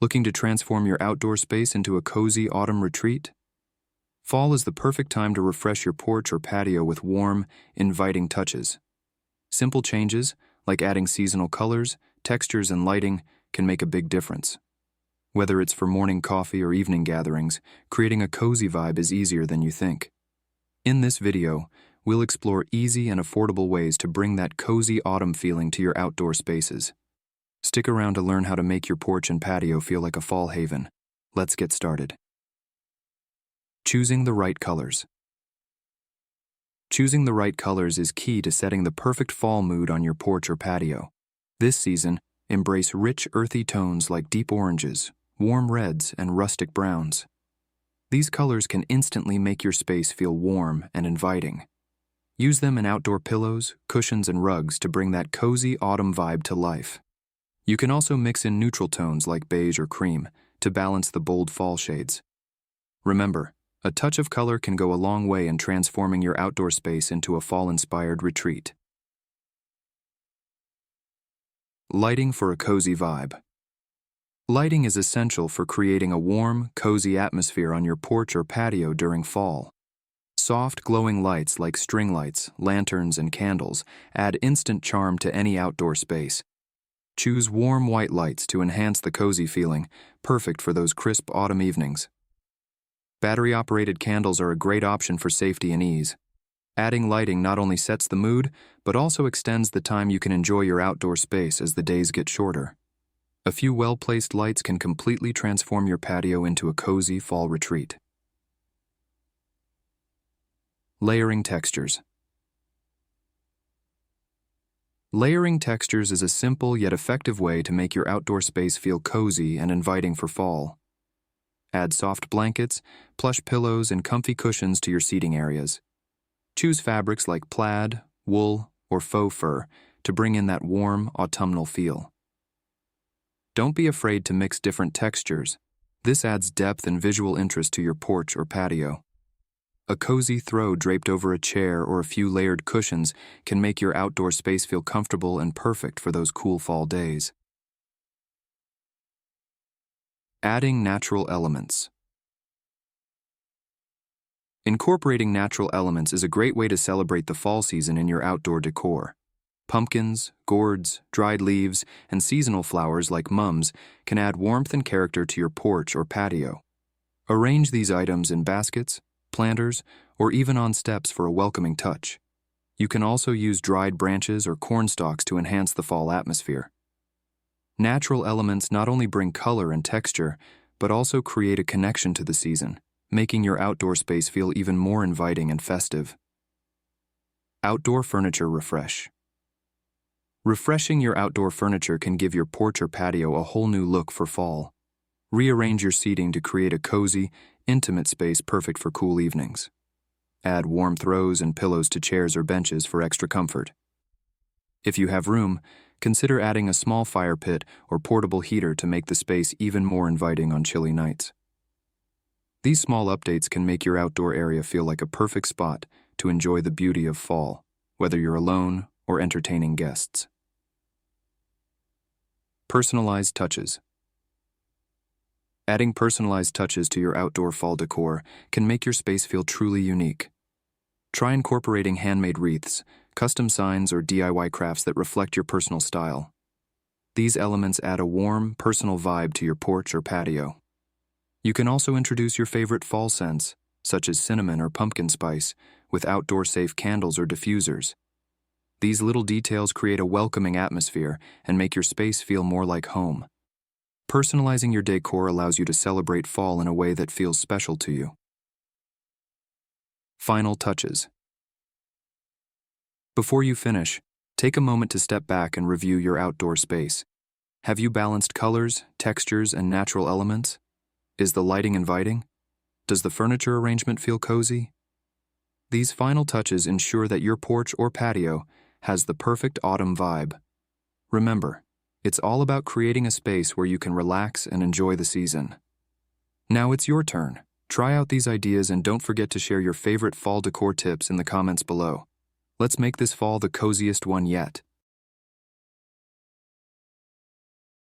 Looking to transform your outdoor space into a cozy autumn retreat? Fall is the perfect time to refresh your porch or patio with warm, inviting touches. Simple changes, like adding seasonal colors, textures, and lighting, can make a big difference. Whether it's for morning coffee or evening gatherings, creating a cozy vibe is easier than you think. In this video, we'll explore easy and affordable ways to bring that cozy autumn feeling to your outdoor spaces. Stick around to learn how to make your porch and patio feel like a fall haven. Let's get started. Choosing the right colors. Choosing the right colors is key to setting the perfect fall mood on your porch or patio. This season, embrace rich, earthy tones like deep oranges, warm reds, and rustic browns. These colors can instantly make your space feel warm and inviting. Use them in outdoor pillows, cushions, and rugs to bring that cozy autumn vibe to life. You can also mix in neutral tones like beige or cream to balance the bold fall shades. Remember, a touch of color can go a long way in transforming your outdoor space into a fall-inspired retreat. Lighting for a cozy vibe. Lighting is essential for creating a warm, cozy atmosphere on your porch or patio during fall. Soft, glowing lights like string lights, lanterns, and candles add instant charm to any outdoor space. Choose warm white lights to enhance the cozy feeling, perfect for those crisp autumn evenings. Battery-operated candles are a great option for safety and ease. Adding lighting not only sets the mood, but also extends the time you can enjoy your outdoor space as the days get shorter. A few well-placed lights can completely transform your patio into a cozy fall retreat. Layering textures. Layering textures is a simple yet effective way to make your outdoor space feel cozy and inviting for fall. Add soft blankets, plush pillows, and comfy cushions to your seating areas. Choose fabrics like plaid, wool, or faux fur to bring in that warm, autumnal feel. Don't be afraid to mix different textures. This adds depth and visual interest to your porch or patio. A cozy throw draped over a chair or a few layered cushions can make your outdoor space feel comfortable and perfect for those cool fall days. Adding natural elements. Incorporating natural elements is a great way to celebrate the fall season in your outdoor decor. Pumpkins, gourds, dried leaves, and seasonal flowers like mums can add warmth and character to your porch or patio. Arrange these items in baskets, planters, or even on steps for a welcoming touch. You can also use dried branches or corn stalks to enhance the fall atmosphere. Natural elements not only bring color and texture, but also create a connection to the season, making your outdoor space feel even more inviting and festive. Outdoor furniture refresh. Refreshing your outdoor furniture can give your porch or patio a whole new look for fall. Rearrange your seating to create a cozy, intimate space perfect for cool evenings. Add warm throws and pillows to chairs or benches for extra comfort. If you have room, consider adding a small fire pit or portable heater to make the space even more inviting on chilly nights. These small updates can make your outdoor area feel like a perfect spot to enjoy the beauty of fall, whether you're alone or entertaining guests. Personalized touches. Adding personalized touches to your outdoor fall decor can make your space feel truly unique. Try incorporating handmade wreaths, custom signs, or DIY crafts that reflect your personal style. These elements add a warm, personal vibe to your porch or patio. You can also introduce your favorite fall scents, such as cinnamon or pumpkin spice, with outdoor-safe candles or diffusers. These little details create a welcoming atmosphere and make your space feel more like home. Personalizing your decor allows you to celebrate fall in a way that feels special to you. Final touches. Before you finish, take a moment to step back and review your outdoor space. Have you balanced colors, textures, and natural elements? Is the lighting inviting? Does the furniture arrangement feel cozy? These final touches ensure that your porch or patio has the perfect autumn vibe. Remember, it's all about creating a space where you can relax and enjoy the season. Now it's your turn. Try out these ideas and don't forget to share your favorite fall decor tips in the comments below. Let's make this fall the coziest one yet.